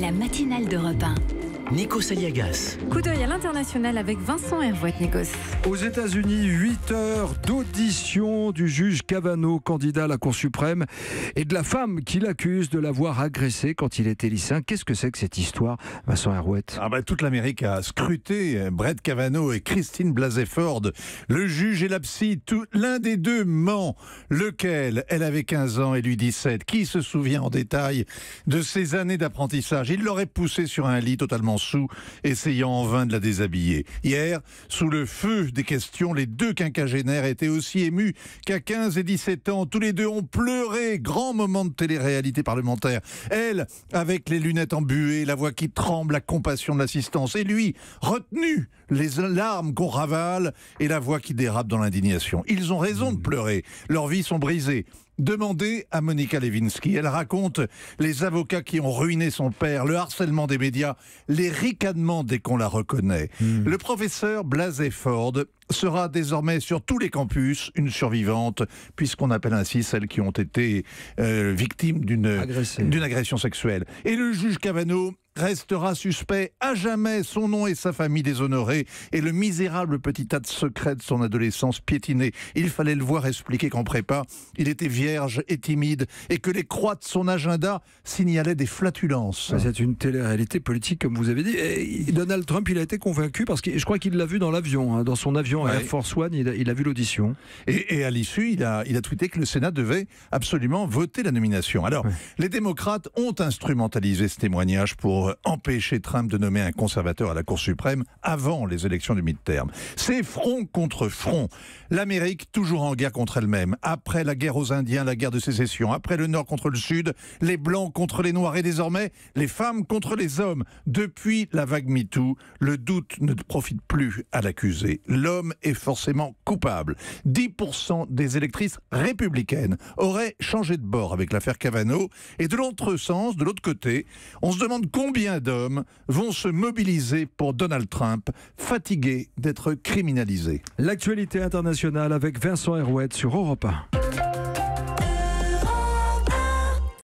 La matinale d'Europe 1. Nikos Aliagas. Coup d'œil à l'international avec Vincent Hervouet, Nikos. Aux États-Unis, 8 heures d'audition du juge Kavanaugh, candidat à la Cour suprême, et de la femme qui l'accuse de l'avoir agressé quand il était lycéen. Qu'est-ce que c'est que cette histoire, Vincent Hervouet? Toute l'Amérique a scruté Brett Kavanaugh et Christine Blasey Ford. Le juge et la psy, l'un des deux ment. Lequel? Elle avait 15 ans et lui 17. Qui se souvient en détail de ces années d'apprentissage? Il l'aurait poussée sur un lit totalement sous, essayant en vain de la déshabiller. Hier, sous le feu des questions, les deux quinquagénaires étaient aussi émus qu'à 15 et 17 ans. Tous les deux ont pleuré. Grand moment de télé-réalité parlementaire. Elle, avec les lunettes embuées, la voix qui tremble, la compassion de l'assistance. Et lui, retenu, les larmes qu'on ravale et la voix qui dérape dans l'indignation. Ils ont raison de pleurer. Leurs vies sont brisées. Demandez à Monica Lewinsky. Elle raconte les avocats qui ont ruiné son père, le harcèlement des médias, les ricanements dès qu'on la reconnaît. Le professeur Blasey Ford sera désormais sur tous les campus une survivante, puisqu'on appelle ainsi celles qui ont été victimes d'une agression sexuelle. Et le juge Kavanaugh restera suspect à jamais, son nom et sa famille déshonorés, et le misérable petit tas de secrets de son adolescence piétiné. Il fallait le voir expliquer qu'en prépa, il était vierge et timide, et que les croix de son agenda signalaient des flatulences. C'est une télé-réalité politique, comme vous avez dit. Et Donald Trump, il a été convaincu, parce que je crois qu'il l'a vu dans l'avion, dans son avion Air Force One, il a vu l'audition. Et à l'issue, il a tweeté que le Sénat devait absolument voter la nomination. Alors, les démocrates ont instrumentalisé ce témoignage pour empêcher Trump de nommer un conservateur à la Cour suprême avant les élections du mid-term. C'est front contre front. L'Amérique toujours en guerre contre elle-même. Après la guerre aux Indiens, la guerre de sécession. Après le Nord contre le Sud, les Blancs contre les Noirs et désormais les femmes contre les hommes. Depuis la vague MeToo, le doute ne profite plus à l'accusé. L'homme est forcément coupable. 10% des électrices républicaines auraient changé de bord avec l'affaire Kavanaugh. Et de l'autre sens, de l'autre côté, on se demande combien d'hommes vont se mobiliser pour Donald Trump, fatigués d'être criminalisés. L'actualité internationale avec Vincent Hervouet sur Europe 1.